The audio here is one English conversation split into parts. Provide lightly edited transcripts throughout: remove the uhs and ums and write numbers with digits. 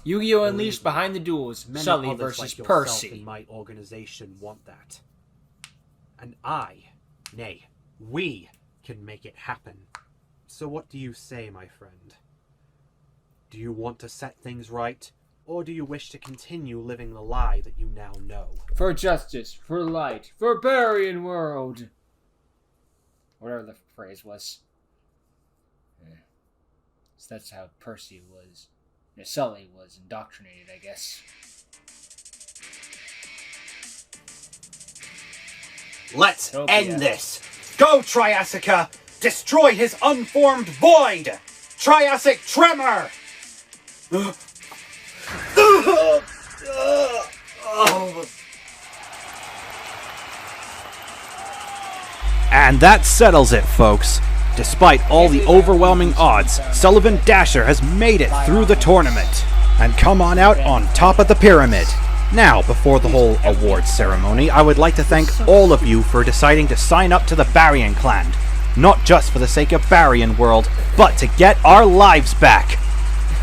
Yu-Gi-Oh! Unleashed behind the duels. Many Sully others versus like Percy. in my organization want that. And nay, we can make it happen. So what do you say, my friend? Do you want to set things right, or do you wish to continue living the lie that you now know? For justice, for light, for Barian world. Whatever the phrase was. Yeah. So that's how Percy was. Sully was indoctrinated, I guess. Let's end this! Go, Triassica! Destroy his unformed void! Triassic tremor! And that settles it, folks. Despite all the overwhelming odds, Sullivan Dasher has made it through the tournament and come on out on top of the pyramid. Now, before the whole awards ceremony, I would like to thank all of you for deciding to sign up to the Barian clan. Not just for the sake of Barian World, but to get our lives back.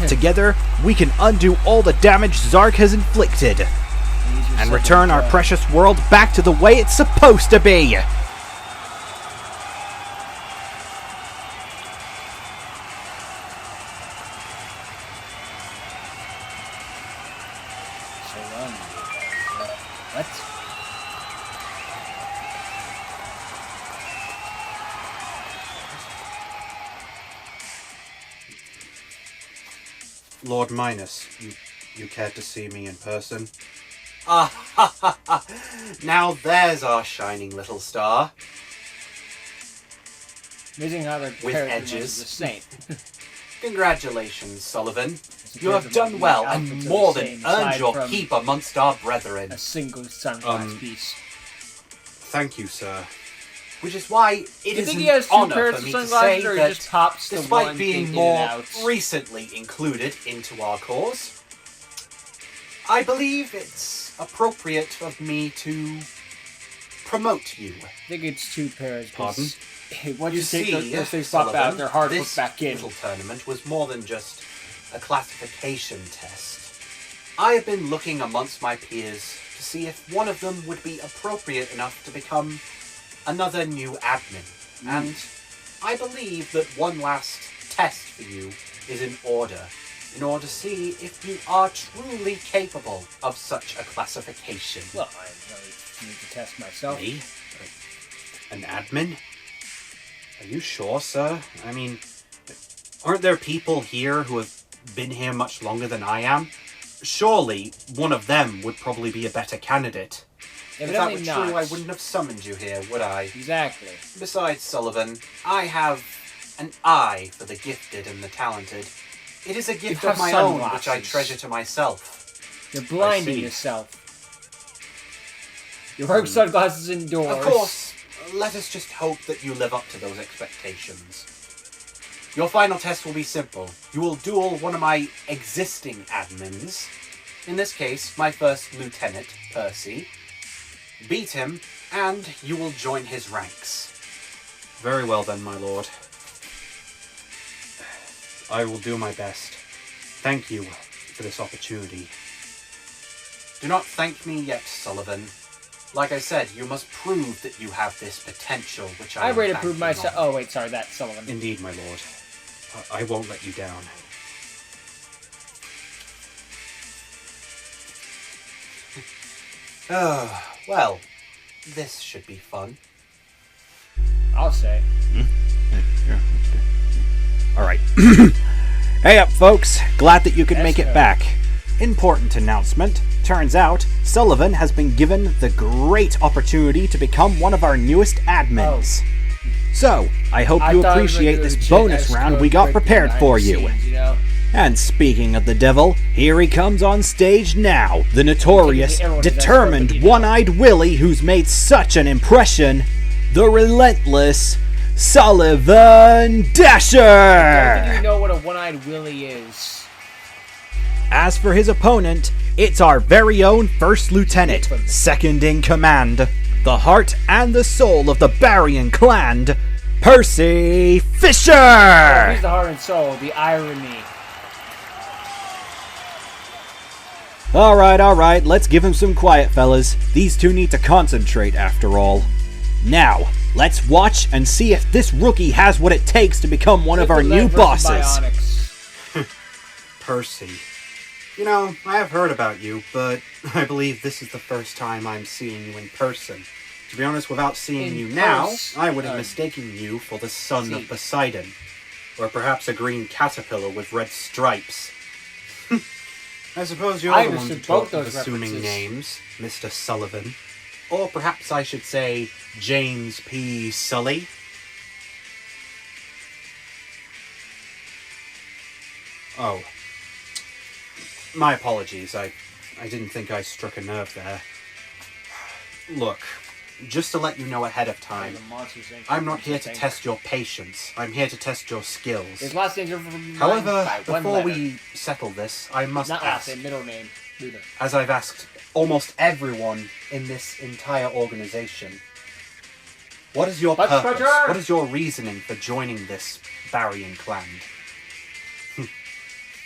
Together, we can undo all the damage Zark has inflicted and return our precious world back to the way it's supposed to be. What? Lord Minos, you cared to see me in person? Ah, ha, ha, ha. Now there's our shining little star. Amazing how their with character edges. is the same. Congratulations, Sullivan. You have done well and more than earned your keep amongst our brethren. A single sunglass piece. Thank you, sir. Which is why it is he has an two honor pairs for of me to sunglasses, say or he that, just pops the despite one being in more and out? recently included into our cause, I believe it's appropriate of me to promote you. I think it's two pairs. Pardon? Once You you take see, those things pop out, they're hard to put this back in. little tournament was more than just a classification test. I have been looking amongst my peers to see if one of them would be appropriate enough to become another new admin. And I believe that one last test for you is in order to see if you are truly capable of such a classification. Well, I really need to test myself. Me? An admin? Are you sure, sir? I mean, aren't there people here who have been here much longer than I am? Surely one of them would probably be a better candidate. If that were true, I wouldn't have summoned you here, would I? Exactly. Besides, Sullivan, I have an eye for the gifted and the talented. It is a gift of my own which I treasure to myself. You're blinding yourself. You're wearing sunglasses indoors. Of course, let us just hope that you live up to those expectations. Your final test will be simple. You will duel one of my existing admins, in this case, my first lieutenant, Percy. Beat him, and you will join his ranks. Very well then, my lord. I will do my best. Thank you for this opportunity. Do not thank me yet, Sullivan. Like I said, you must prove that you have this potential, which I ready to prove myself. Oh, wait, sorry, that's Sullivan. Indeed, my lord. I won't let you down. Well, this should be fun. I'll say. Yeah, that's good. Alright. Hey up, folks. Glad that you could make it back. Important announcement. Turns out, Sullivan has been given the great opportunity to become one of our newest admins. So, I hope you appreciate this bonus round we got prepared for you. And speaking of the devil, here he comes on stage now, the notorious, determined, one-eyed Willy who's made such an impression, the relentless Sullivan Dasher! I don't think you know what a one-eyed Willy is. As for his opponent, it's our very own First Lieutenant, second in command, the heart and the soul of the Barian clan, Percy Fisher! He's the heart and soul, the irony. Alright, let's give him some quiet, fellas. These two need to concentrate, after all. Now, let's watch and see if this rookie has what it takes to become one of our new bosses. Percy. You know, I have heard about you, but I believe this is the first time I'm seeing you in person. To be honest, without seeing you now, I would have mistaken you for the son of Poseidon. Or perhaps a green caterpillar with red stripes. I suppose you're the one to talk of assuming names, Mr. Sullivan. Or perhaps I should say, James P. Sully. Oh. My apologies, I didn't think I struck a nerve there. Look, just to let you know ahead of time, I'm not here to test your patience. I'm here to test your skills. His last names are However, before we settle this, I must ask, middle name. as I've asked almost everyone in this entire organization, what is your purpose? What is your reasoning for joining this Barian clan?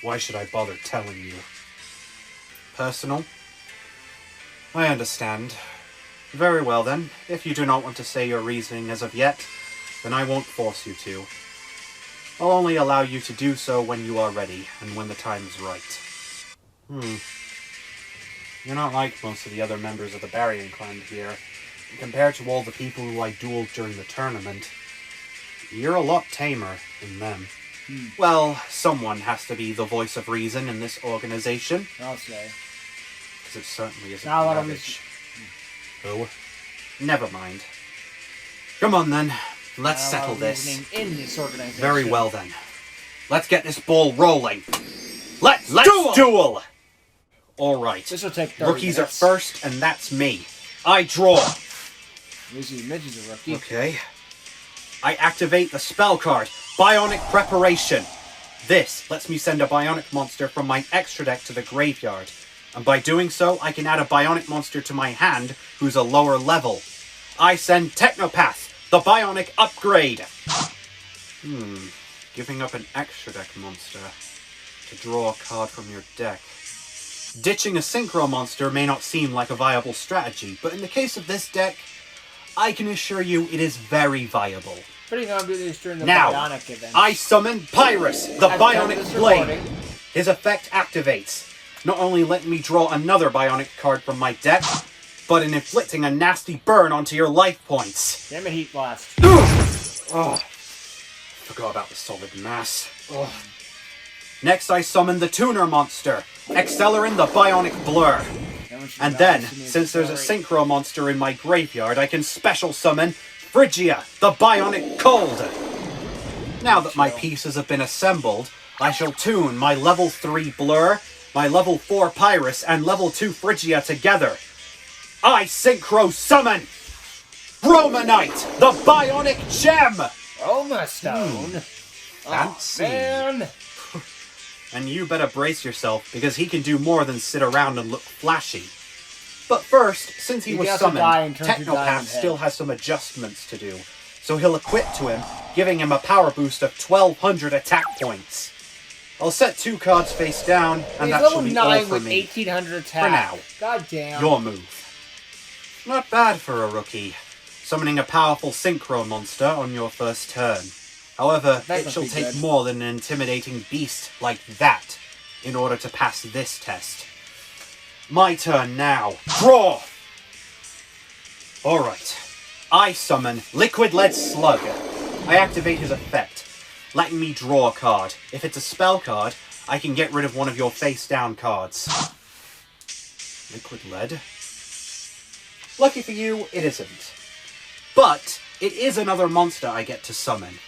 Why should I bother telling you? Personal? I understand. Very well then, if you do not want to say your reasoning as of yet, then I won't force you to. I'll only allow you to do so when you are ready, and when the time is right. You're not like most of the other members of the Barian clan here. Compared to all the people who I dueled during the tournament, you're a lot tamer than them. Well, someone has to be the voice of reason in this organization. I'll say. Because it certainly isn't average. Oh, never mind. Come on then, let's settle this. In this organization. Very well then. Let's get this ball rolling. Let's duel! Alright, This will take 30 rookies minutes. are first, and that's me. I draw. Usually Midge is a rookie. Okay. I activate the spell card, Bionic Preparation. This lets me send a Bionic monster from my extra deck to the graveyard. And by doing so, I can add a Bionic monster to my hand who's a lower level. I send Technopath, the Bionic upgrade. Giving up an extra deck monster to draw a card from your deck. Ditching a Synchro monster may not seem like a viable strategy, but in the case of this deck, I can assure you it is very viable. Pretty gonna do this during the Now, Bionic event. I summon Pyrus, the Bionic Blade. His effect activates, not only letting me draw another Bionic card from my deck, but in inflicting a nasty burn onto your life points. Damn it, Heat Blast. Forgot about the solid mass. Next, I summon the Tuner monster, Accelerin the Bionic Blur. And then, since there's a Synchro monster in my graveyard, I can special summon Phrygia, the Bionic Cold. Now that my pieces have been assembled, I shall tune my level 3 Blur, my level 4 Pyrus, and level 2 Phrygia together. I Synchro Summon Romanite, the Bionic Gem! Roma Stone? Fancy. Oh, man! And you better brace yourself, because he can do more than sit around and look flashy. But first, since he was summoned, Technopath still has some adjustments to do. So he'll equip to him, giving him a power boost of 1200 attack points. I'll set 2 cards face down, and that should be all for with me. 1800 attack. For now. God damn. Your move. Not bad for a rookie. Summoning a powerful Synchro monster on your first turn. However, it shall take more than an intimidating beast like that in order to pass this test. My turn now. Draw! Alright. I summon Liquid Lead Slug. I activate his effect, letting me draw a card. If it's a spell card, I can get rid of one of your face-down cards. Liquid Lead. Lucky for you, it isn't. But it is another monster I get to summon.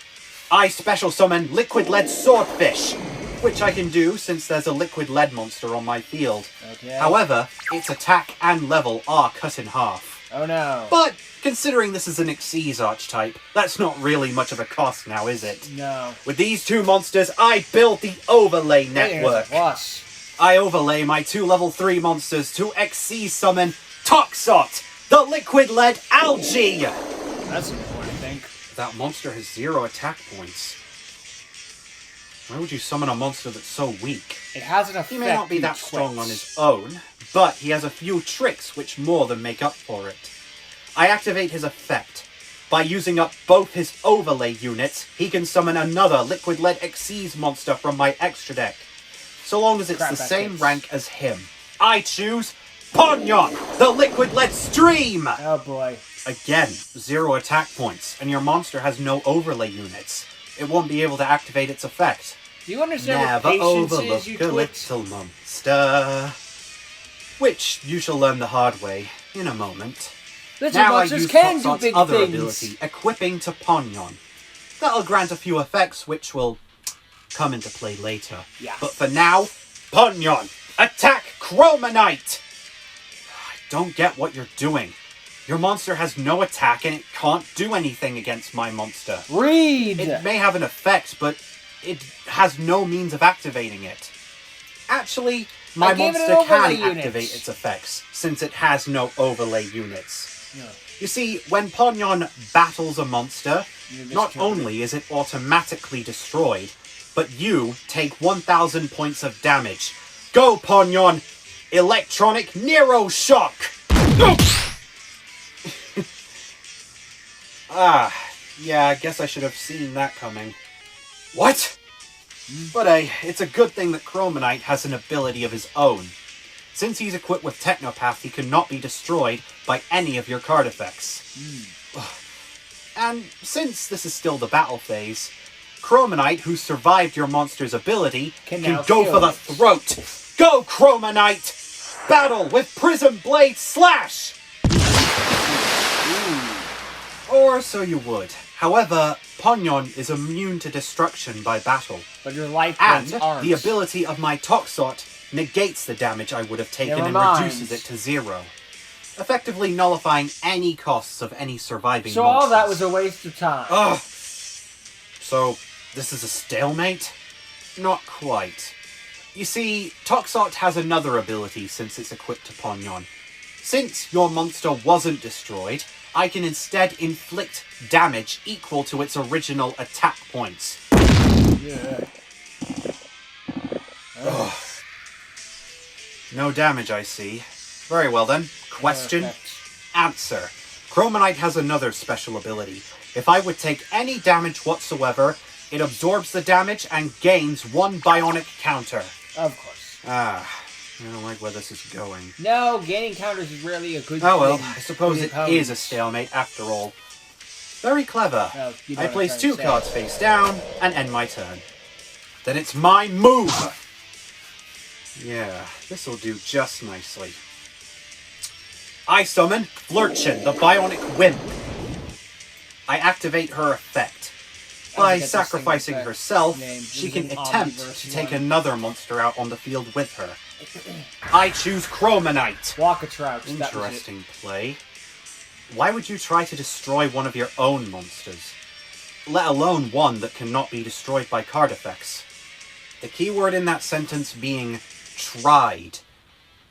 I special summon Liquid Lead Swordfish, which I can do since there's a Liquid Lead monster on my field. Okay. However, its attack and level are cut in half. Oh no. But, considering this is an Xyz archetype, that's not really much of a cost now, is it? No. With these 2 monsters, I build the overlay network. Plus. I overlay my 2 level 3 monsters to Xyz summon Toxot, the Liquid Lead Algae! That's an important thing. That monster has 0 attack points. Why would you summon a monster that's so weak? It has an effect. He may not be you that strong twit. on his own, but he has a few tricks which more than make up for it. I activate his effect. By using up both his overlay units, he can summon another Liquid Lead Xyz monster from my extra deck, so long as it's Crap, the that same hits. rank as him. I choose Ponyon, the Liquid Lead Stream! Oh boy. Again, 0 attack points, and your monster has no overlay units. It won't be able to activate its effect. Do you understand Never what patience overlook is, you a twit? little monster. Which you shall learn the hard way in a moment. Little Now I monsters use can do Toxot's big other things. ability, equipping to Ponyon. That'll grant a few effects which will come into play later. Yeah. But for now, Ponyon, attack Chromonite! I don't get what you're doing. Your monster has no attack and it can't do anything against my monster. Read! It may have an effect, but it has no means of activating it. Actually, my I gave it an monster can overlay unit. activate its effects, since it has no overlay units. Yeah. You see, when Ponyon battles a monster, You not miscounted. only is it automatically destroyed, but you take 1,000 points of damage. Go, Ponyon! Electronic Nero Shock! Yeah, I guess I should have seen that coming. What? But it's a good thing that Chromonite has an ability of his own. Since he's equipped with Technopath, he cannot be destroyed by any of your card effects. And since this is still the battle phase, Chromonite, who survived your monster's ability, Can can now go kill for the it. throat! Go, Chromonite! Battle with Prism Blade Slash! Or so you would. However, Ponyon is immune to destruction by battle, But your life and points aren't. the ability of my Toxot negates the damage I would have taken Never and mind. reduces it to 0, effectively nullifying any costs of any surviving So monsters. all that was a waste of time. Ugh. So, this is a stalemate? Not quite. You see, Toxot has another ability since it's equipped to Ponyon. Since your monster wasn't destroyed, I can instead inflict damage equal to its original attack points. Yeah. Ugh. No damage, I see. Very well then. Question, Perfect. answer. Chromonite has another special ability. If I would take any damage whatsoever, it absorbs the damage and gains 1 bionic counter. Of course. I don't like where this is going. No, gaining counters is rarely a good Oh well, thing I suppose for it the is a opponents. stalemate after all. Very clever. Oh, you know I what I'm place trying 2 to say. cards face down and end my turn. Then it's my move! Yeah, this'll do just nicely. I summon Flirchin, the Bionic Wimp. I activate her effect. By forget this sacrificing thing, herself, name. she It can was an attempt Omniverse to take one. another monster out on the field with her. I choose Chromonite. Walk a trout. That was it. Interesting play. Why would you try to destroy one of your own monsters? Let alone one that cannot be destroyed by card effects. The key word in that sentence being tried.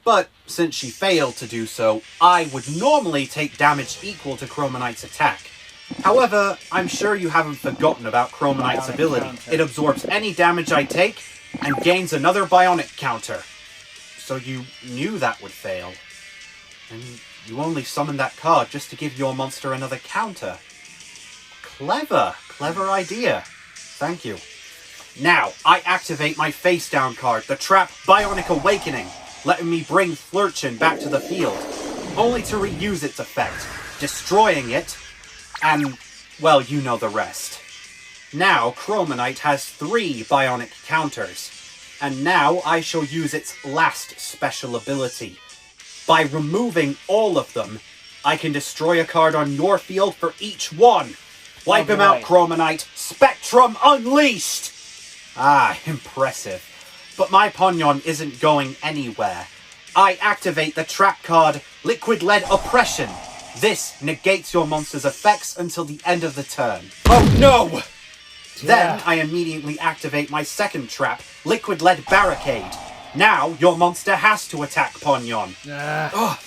But since she failed to do so, I would normally take damage equal to Chromonite's attack. However, I'm sure you haven't forgotten about Chromonite's Bionic ability. counter. It absorbs any damage I take and gains another bionic counter. So you knew that would fail. And you only summoned that card just to give your monster another counter. Clever. Clever idea. Thank you. Now, I activate my face down card, the Trap Bionic Awakening, letting me bring Flirchin back to the field, only to reuse its effect, destroying it, and, well, you know the rest. Now, Chromonite has 3 bionic counters, and now I shall use its last special ability. By removing all of them, I can destroy a card on your field for each one. Wipe him out, Alright. Chromonite. Spectrum Unleashed! Ah, impressive. But my Ponyon isn't going anywhere. I activate the trap card, Liquid Lead Oppression. This negates your monster's effects until the end of the turn. Oh no! Then Yeah. I immediately activate my second trap, Liquid Lead Barricade. Now your monster has to attack Ponyon. Ah,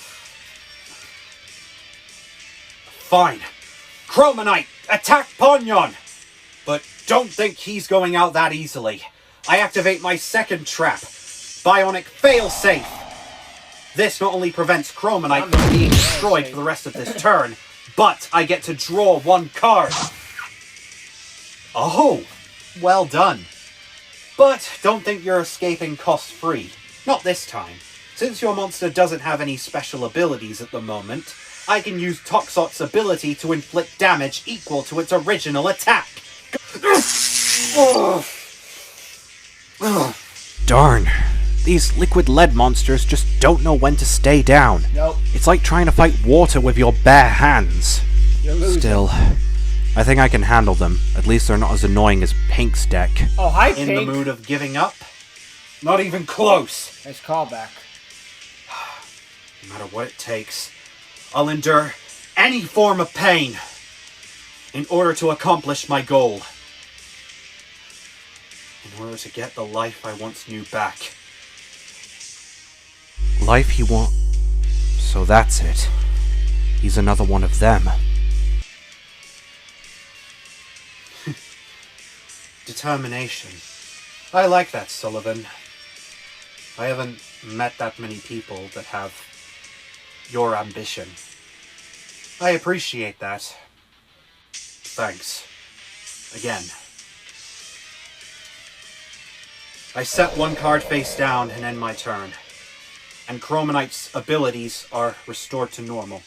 Fine. Chromonite, attack Ponyon! But don't think he's going out that easily. I activate my second trap, Bionic Failsafe. This not only prevents Chromonite from being destroyed for the rest of this turn, but I get to draw one card. Oh, well done. But don't think you're escaping cost-free. Not this time. Since your monster doesn't have any special abilities at the moment, I can use Toxot's ability to inflict damage equal to its original attack. Darn. These liquid lead monsters just don't know when to stay down. Nope. It's like trying to fight water with your bare hands. You're losing. Still, I think I can handle them. At least they're not as annoying as Pink's deck. Oh, hi, In Pink. the mood of giving up? Not even close. Nice callback. No matter what it takes, I'll endure any form of pain in order to accomplish my goal. In order to get the life I once knew back. Life he wants. So that's it. He's another one of them. Determination. I like that, Sullivan. I haven't met that many people that have your ambition. I appreciate that. Thanks. Again. I set one card face down and end my turn. And Chromonite's abilities are restored to normal.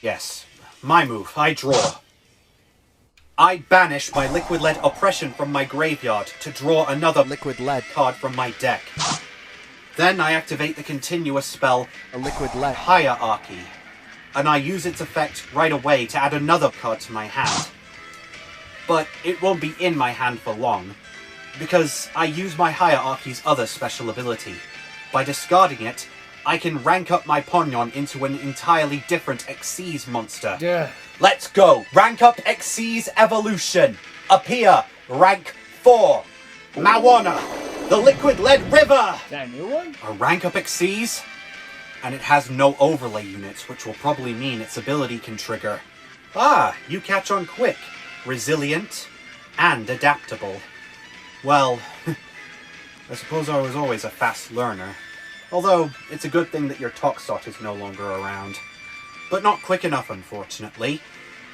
Yes, my move. I draw. I banish my Liquid Lead Oppression from my graveyard to draw another Liquid lead. card from my deck. Then I activate the continuous spell A liquid lead. Hierarchy, and I use its effect right away to add another card to my hand. But it won't be in my hand for long, because I use my Hierarchy's other special ability. By discarding it, I can rank up my Ponyon into an entirely different Xyz monster. Duh. Let's go! Rank up Xyz Evolution! Appear! Rank 4! Mawana! The Liquid Lead River! Is that a new one? A rank up Xyz, and it has no overlay units, which will probably mean its ability can trigger. Ah, you catch on quick, resilient, and adaptable. Well, I suppose I was always a fast learner. Although, it's a good thing that your Toxot is no longer around. But not quick enough, unfortunately.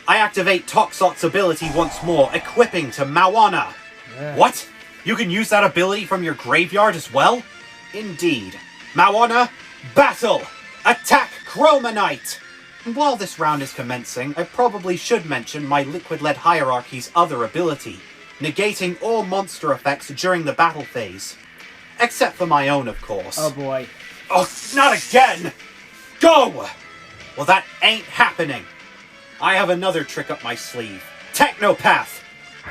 I activate Toxot's ability once more, equipping to Mawana. Yeah. What? You can use that ability from your graveyard as well? Indeed. Mawana, battle! Attack Chromonite! And while this round is commencing, I probably should mention my Liquid Lead Hierarchy's other ability, negating all monster effects during the battle phase. Except for my own, of course. Oh boy. Oh, not again! Go! Well, that ain't happening. I have another trick up my sleeve. Technopath!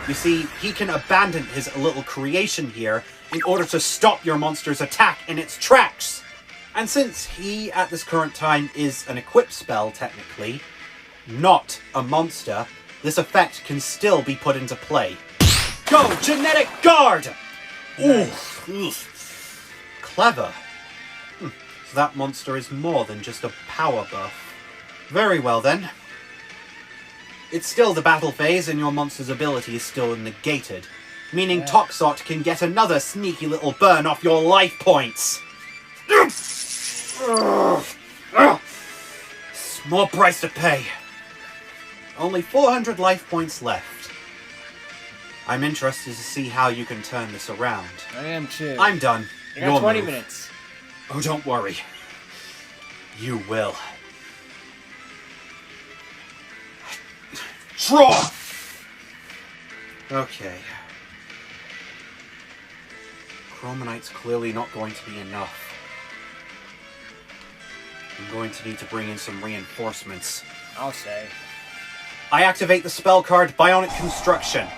You see, he can abandon his little creation here in order to stop your monster's attack in its tracks. And since he, at this current time, is an equipped spell, technically, not a monster, this effect can still be put into play. Go, Genetic Guard! Nice. Ooh. Clever. So that monster is more than just a power buff. Very well then. It's still the battle phase and your monster's ability is still negated, meaning Toxot can get another sneaky little burn off your life points. Small price to pay. Only 400 life points left. I'm interested to see how you can turn this around. I am too. I'm done. I got Your 20 move. minutes. Oh, don't worry. You will. Draw! Okay. Chromonite's clearly not going to be enough. I'm going to need to bring in some reinforcements. I'll say. I activate the spell card Bionic Construction.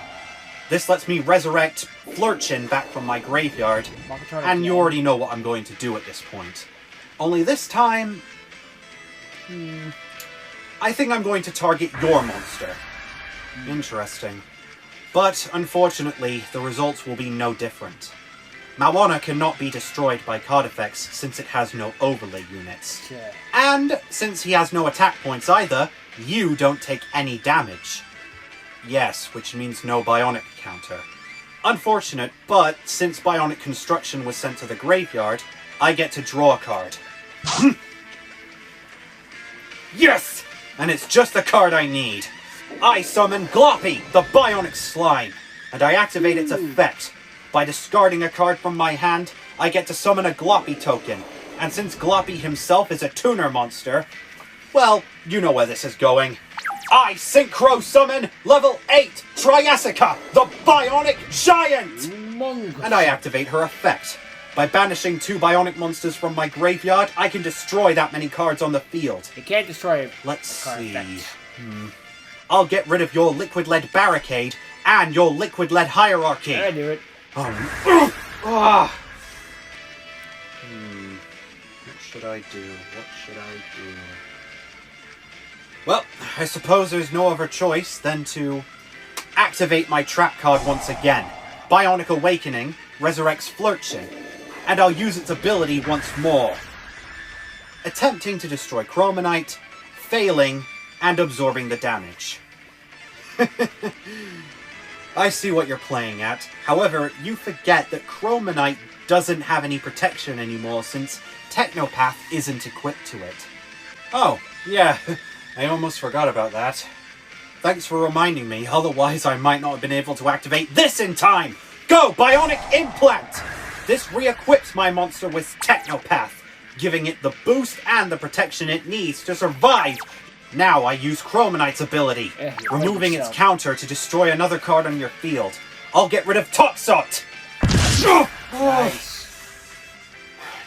This lets me resurrect Flurchin back from my graveyard, and you already know what I'm going to do at this point. Only this time... I think I'm going to target your monster. Interesting. But, unfortunately, the results will be no different. Mawana cannot be destroyed by card effects since it has no overlay units. Yeah. And, since he has no attack points either, you don't take any damage. Yes, which means no bionic counter. Unfortunate, but since Bionic Construction was sent to the graveyard, I get to draw a card. Yes! And it's just the card I need. I summon Gloppy, the Bionic Slime, and I activate its effect. By discarding a card from my hand, I get to summon a Gloppy token. And since Gloppy himself is a tuner monster, well, you know where this is going. I Synchro Summon Level 8 Triassica, the Bionic Giant! Humongous. And I activate her effect. By banishing 2 Bionic monsters from my graveyard, I can destroy that many cards on the field. You can't destroy Let's a card see. effect. I'll get rid of your Liquid Lead Barricade and your Liquid Lead Hierarchy. I do it. What should I do? What should I do? Well, I suppose there's no other choice than to activate my trap card once again. Bionic Awakening resurrects Flirtchen, and I'll use its ability once more. Attempting to destroy Chromonite, failing, and absorbing the damage. I see what you're playing at. However, you forget that Chromonite doesn't have any protection anymore since Technopath isn't equipped to it. Oh, yeah, I almost forgot about that. Thanks for reminding me, otherwise I might not have been able to activate this in time! Go, Bionic Implant! This re-equips my monster with Technopath, giving it the boost and the protection it needs to survive. Now I use Chromonite's ability, removing its counter to destroy another card on your field. I'll get rid of Toxot! Nice.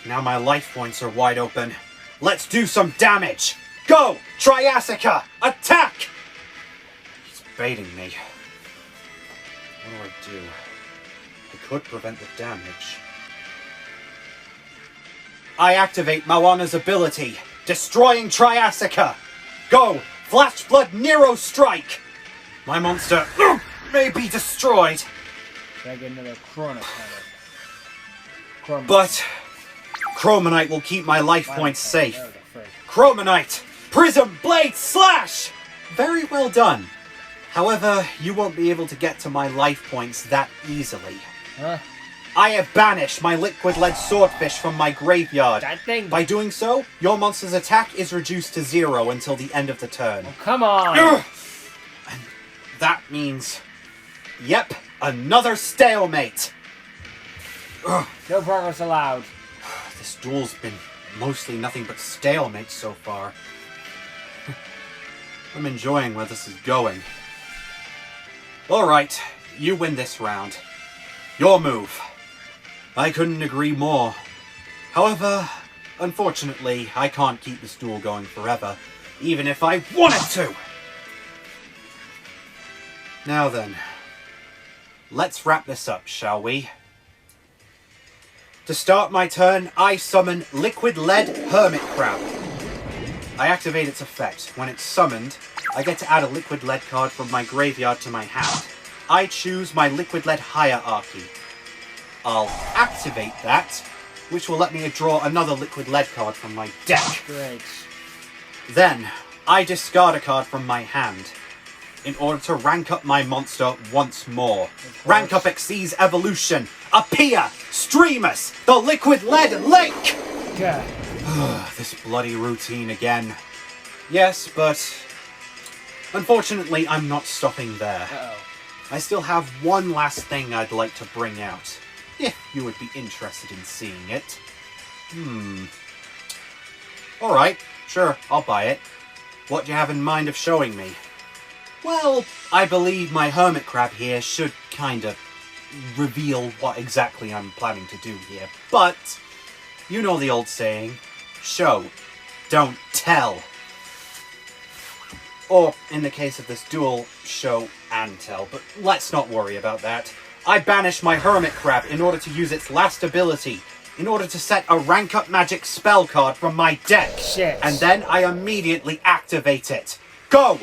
Now my life points are wide open. Let's do some damage! Go! Triassica! Attack! He's baiting me. What do? I could prevent the damage. I activate Moana's ability, destroying Triassica! Go! Flash Flood Nero Strike! My monster may be destroyed. Can I get another Chrono counter? But Chromonite will keep my life points safe. There we go, first. Chromonite! Prism Blade Slash! Very well done. However, you won't be able to get to my life points that easily. Huh? I have banished my Liquid Lead Swordfish from my graveyard. That thing. By doing so, your monster's attack is reduced to 0 until the end of the turn. Oh, come on! And that means... Yep, another stalemate! No progress allowed. This duel's been mostly nothing but stalemate so far. I'm enjoying where this is going. Alright, you win this round. Your move. I couldn't agree more. However, unfortunately, I can't keep this duel going forever, even if I wanted to! Now then, let's wrap this up, shall we? To start my turn, I summon Liquid Lead Hermit Crab. I activate its effect. When it's summoned, I get to add a Liquid Lead card from my graveyard to my hand. I choose my Liquid Lead Hierarchy. I'll activate that, which will let me draw another Liquid Lead card from my deck. Great. Then, I discard a card from my hand in order to rank up my monster once more. Rank up Xyz's Evolution, Apia, Streamus, the Liquid Lead Link! God. This bloody routine again. Yes, but unfortunately I'm not stopping there. Uh-oh. I still have one last thing I'd like to bring out, if you would be interested in seeing it. Alright, sure, I'll buy it. What do you have in mind of showing me? Well, I believe my Hermit Crab here should kinda reveal what exactly I'm planning to do here. But, you know the old saying, show, don't tell. Or, in the case of this duel, show and tell, but let's not worry about that. I banish my Hermit Crab in order to use its last ability, in order to set a rank up magic spell card from my deck. Shit. And then I immediately activate it. Go!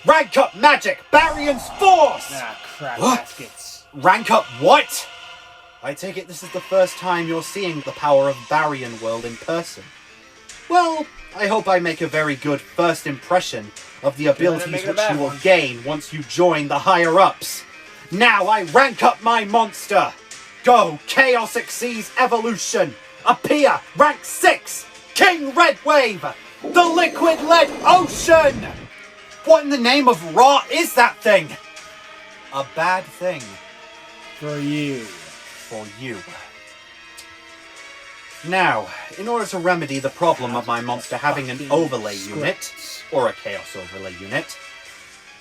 Rank up magic, Barian's Force! Ah, crap What? baskets. Rank up what? I take it this is the first time you're seeing the power of Barian World in person. Well, I hope I make a very good first impression of the abilities make it a which bad you will one. gain once you join the higher-ups. Now I rank up my monster. Go, Chaos Xyz Evolution. Appear, rank 6. King Redwave. The Liquid Lead Ocean. What in the name of Ra is that thing? A bad thing. For you. For you. Now, in order to remedy the problem of my monster having an overlay unit, or a Chaos Overlay unit,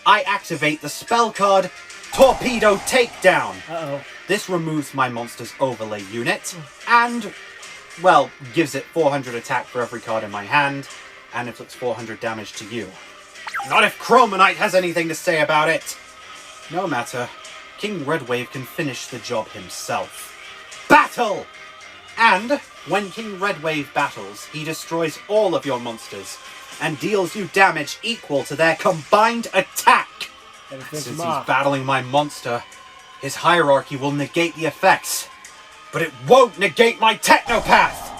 I activate the spell card Torpedo Takedown. Uh-oh. This removes my monster's overlay unit, and, well, gives it 400 attack for every card in my hand, and inflicts 400 damage to you. Not if Chromonite has anything to say about it! No matter, King Redwave can finish the job himself. Battle! And, when King Redwave battles, he destroys all of your monsters, and deals you damage equal to their combined attack! Since he's battling my monster, his hierarchy will negate the effects, but it won't negate my Technopath!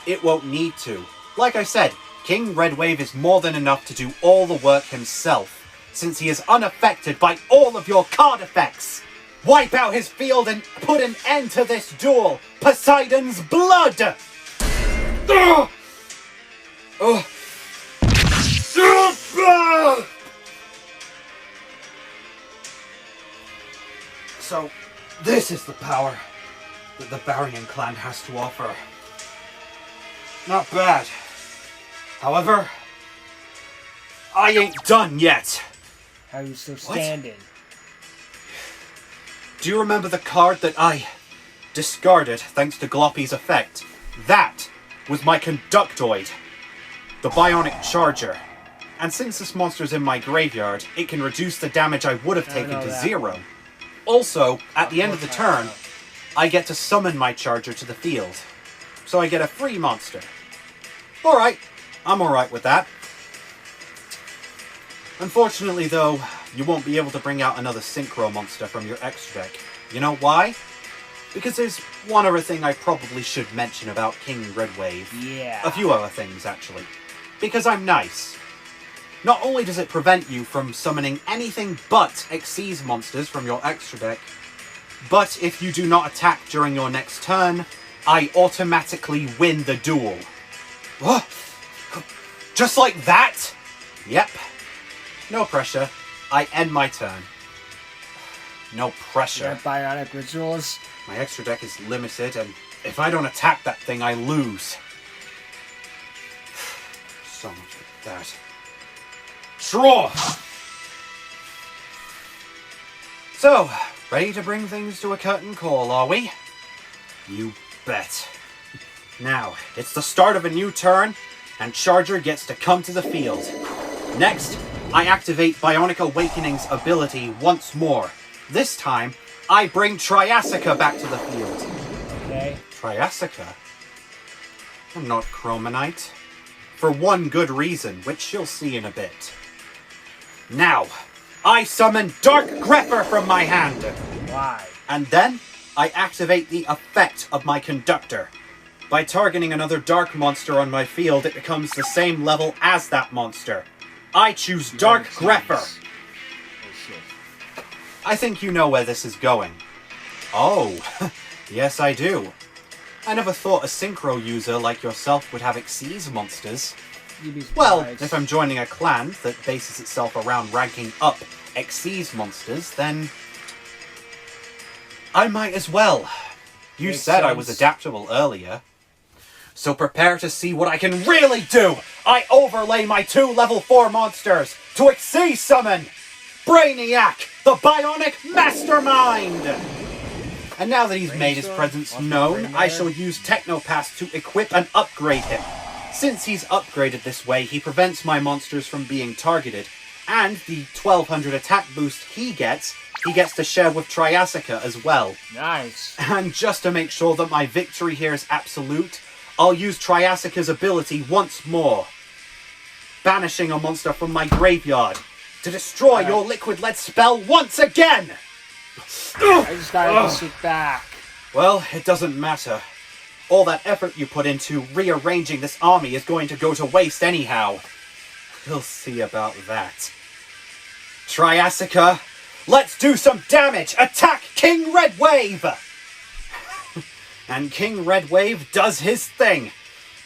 It won't need to. Like I said, King Redwave is more than enough to do all the work himself, since he is unaffected by all of your card effects. Wipe out his field and put an end to this duel! Poseidon's blood! Ugh! Ugh! So, this is the power that the Barian clan has to offer. Not bad. However, I ain't done yet. How are you still standing? Do you remember the card that I discarded thanks to Gloppy's effect? That was my Conductoid, the Bionic Charger. And since this monster's in my graveyard, it can reduce the damage I would have taken to 0. Also, at the end of the turn, I get to summon my Charger to the field. So I get a free monster. Alright, I'm alright with that. Unfortunately though, you won't be able to bring out another Synchro monster from your extra deck. You know why? Because there's one other thing I probably should mention about King Redwave. Yeah. A few other things, actually. Because I'm nice. Not only does it prevent you from summoning anything but Xyz monsters from your extra deck, but if you do not attack during your next turn, I automatically win the duel. What? Just like that? Yep. No pressure. I end my turn. No pressure. Bionic rituals. My extra deck is limited, and if I don't attack that thing, I lose. So much for that. Draw! So, ready to bring things to a curtain call, are we? You bet. Now, it's the start of a new turn, and Charger gets to come to the field. Next, I activate Bionic Awakening's ability once more. This time, I bring Triassica back to the field. Okay. Triassica? I'm not Chromonite. For one good reason, which you'll see in a bit. Now, I summon Dark Grepper from my hand. Why? And then, I activate the effect of my Conductor. By targeting another Dark monster on my field, it becomes the same level as that monster. I choose Dark Grepper. Oh, shit. I think you know where this is going. Oh, yes I do. I never thought a Synchro user like yourself would have Xyz monsters. You'd be Well, surprised. if I'm joining a clan that bases itself around ranking up Xyz monsters, then I might as well. You Makes said I was sense. adaptable earlier. So prepare to see what I can really do! I overlay my 2 level 4 monsters to Xyz summon Brainiac, the Bionic Mastermind! And now that he's made his presence known, I shall use Technopass to equip and upgrade him. Since he's upgraded this way, he prevents my monsters from being targeted, and the 1200 attack boost he gets to share with Triassica as well. Nice. And just to make sure that my victory here is absolute, I'll use Triassica's ability once more, banishing a monster from my graveyard to destroy your liquid lead spell once again! I just gotta sit back. Well, it doesn't matter. All that effort you put into rearranging this army is going to go to waste anyhow. We'll see about that. Triassica, Let's do some damage! Attack King Red Wave! And King Red Wave does his thing.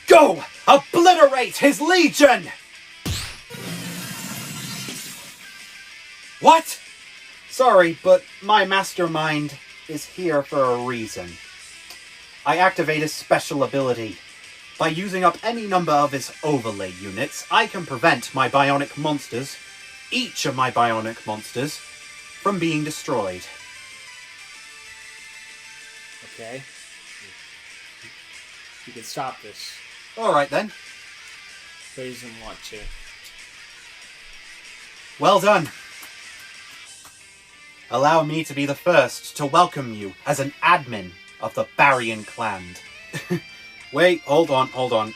Go! Obliterate his legion! What? Sorry, but my mastermind is here for a reason. I activate his special ability. By using up any number of his overlay units, I can prevent my bionic monsters, each of my bionic monsters, from being destroyed. Okay. You can stop this. Alright then. But he doesn't want to. Well done. Allow me to be the first to welcome you as an admin of the Barian clan. Wait, hold on.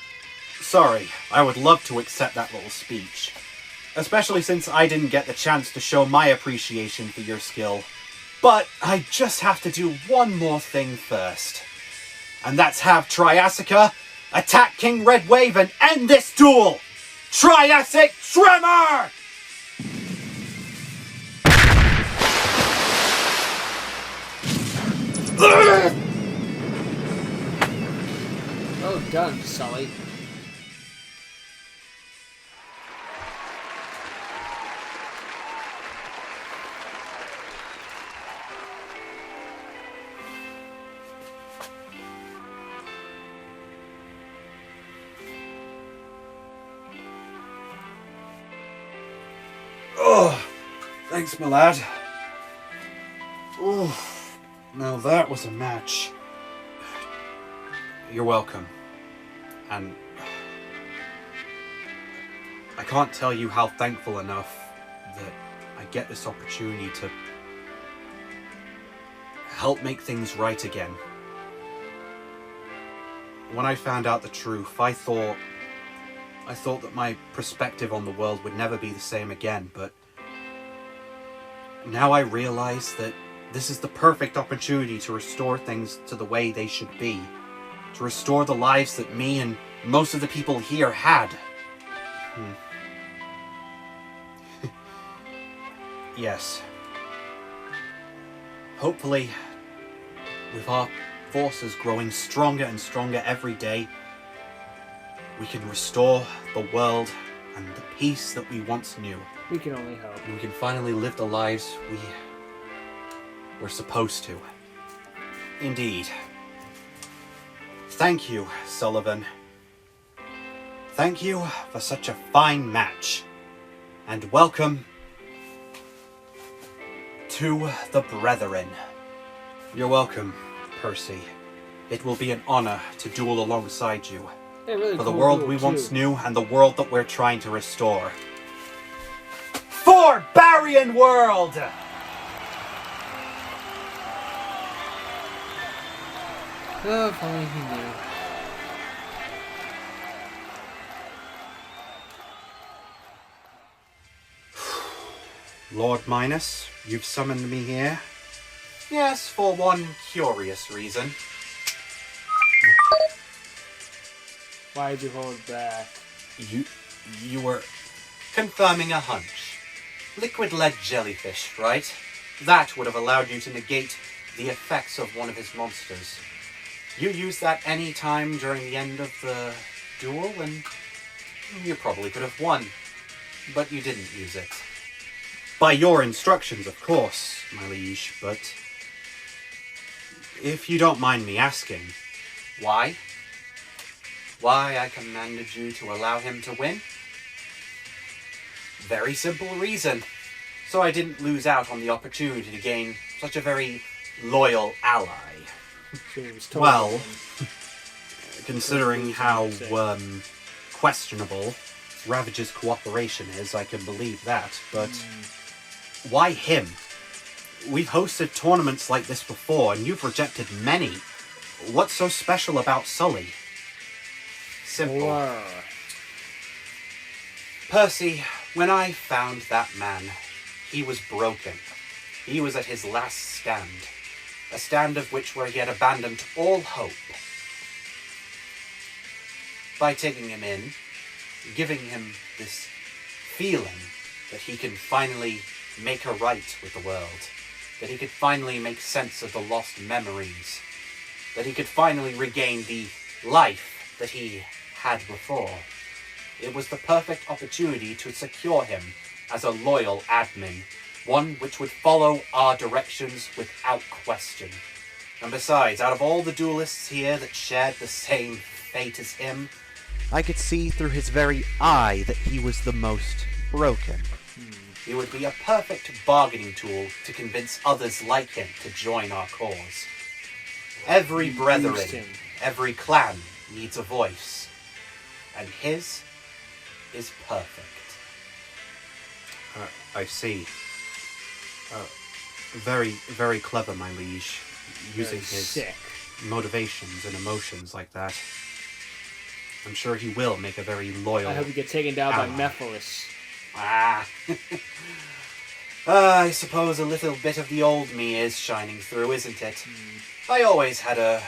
Sorry, I would love to accept that little speech. Especially since I didn't get the chance to show my appreciation for your skill. But I just have to do one more thing first. And that's have Triassica attack King Red Wave and end this duel! Triassic Tremor! Well done, Sully. Oh, thanks, my lad. Oh, now that was a match. You're welcome. And I can't tell you how thankful enough that I get this opportunity to help make things right again. When I found out the truth, I thought that my perspective on the world would never be the same again, but now I realize that this is the perfect opportunity to restore things to the way they should be. To restore the lives that me and most of the people here had. Yes. Hopefully, with our forces growing stronger and stronger every day, we can restore the world and the peace that we once knew. We can only hope. And we can finally live the lives we're supposed to. Indeed. Thank you, Sullivan. Thank you for such a fine match. And welcome to the Brethren. You're welcome, Percy. It will be an honor to duel alongside you. Really for the cool world duel, we too. once knew and the world that we're trying to restore. For Barian World! Oh, if only he knew. Lord Minos, you've summoned me here? Yes, for one curious reason. Why'd you hold back? You were confirming a hunch. Liquid lead jellyfish, right? That would have allowed you to negate the effects of one of his monsters. You used that any time during the end of the duel, and you probably could have won. But you didn't use it. By your instructions, of course, my liege, but if you don't mind me asking, why? Why I commanded you to allow him to win? Very simple reason. So I didn't lose out on the opportunity to gain such a very loyal ally. Well, considering how questionable Ravage's cooperation is, I can believe that, but why him? We've hosted tournaments like this before, and you've rejected many. What's so special about Sully? Simple. Wow. Percy, when I found that man, he was broken. He was at his last stand. A stand of which where he had abandoned all hope. By taking him in, giving him this feeling that he can finally make a right with the world. That he could finally make sense of the lost memories. That he could finally regain the life that he had before. It was the perfect opportunity to secure him as a loyal admin, one which would follow our directions without question. And besides, out of all the duelists here that shared the same fate as him, I could see through his very eye that he was the most broken. he would be a perfect bargaining tool to convince others like him to join our cause. Every brethren, every clan needs a voice, and his is perfect. I see. Very, very clever, my liege, using his motivations and emotions like that. I'm sure he will make a very loyal I hope he gets taken down ally. by Mephiles. I suppose a little bit of the old me is shining through, isn't it? I always had a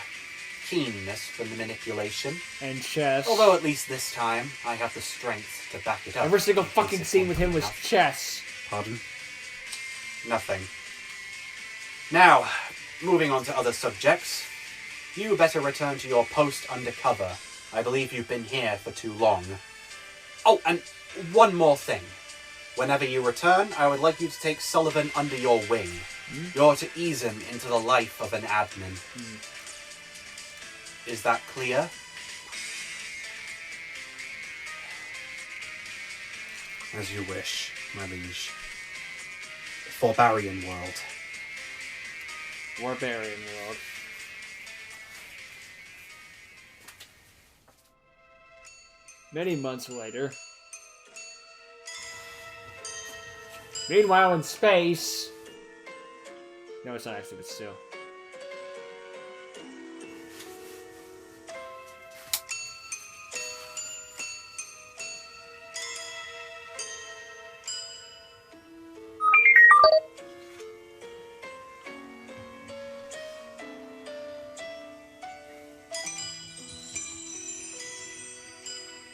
keenness for manipulation. And chess. Although at least this time, I have the strength to back it up. Every single fucking scene with him was chess. Pardon? Nothing. Now, moving on to other subjects. You better return to your post undercover. I believe you've been here for too long. Oh, and one more thing. Whenever you return, I would like you to take Sullivan under your wing. You're to ease him into the life of an admin. Is that clear? As you wish, my liege. For Barian world. Barbarian world. Many months later. Meanwhile, in space. No, it's not actually, but still.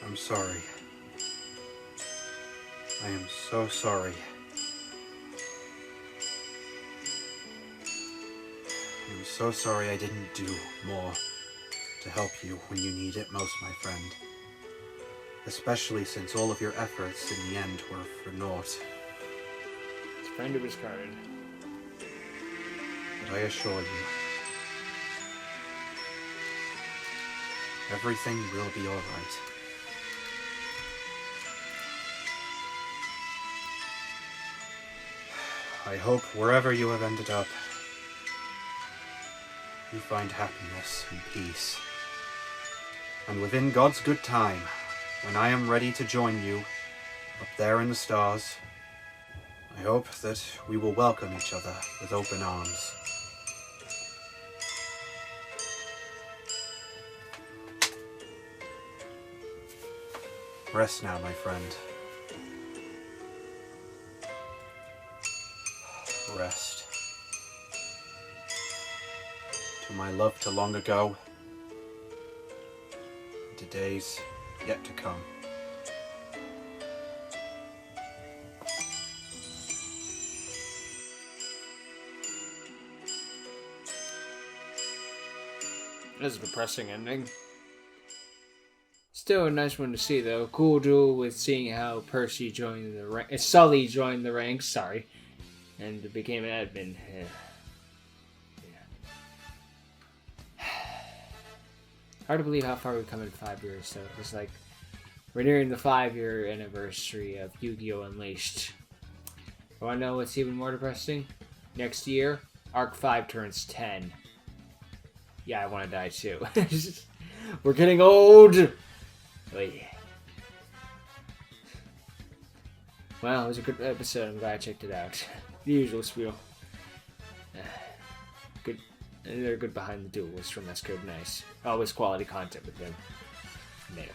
I'm sorry. I am so sorry. I'm so sorry I didn't do more to help you when you need it most, my friend. Especially since all of your efforts in the end were for naught. His friend was carded. But I assure you, everything will be alright. I hope wherever you have ended up, you find happiness and peace. And within God's good time, when I am ready to join you, up there in the stars, I hope that we will welcome each other with open arms. Rest now, my friend. Rest. To my love to long ago, and to days yet to come. That is a depressing ending. Still a nice one to see, though. Cool duel with seeing how Percy joined the Sully joined the ranks. Sorry. And became an admin. Hard to believe how far we've come in 5 years. So it's like we're nearing the 5-year anniversary of Yu-Gi-Oh! Unleashed. You want to know what's even more depressing? Next year, Arc 5 turns 10. Yeah, I want to die too. We're getting old. Wait. Well, it was a good episode. I'm glad I checked it out. The usual spiel. Good. And they're good behind the duels from S Code Nice. Always quality content with them. Later.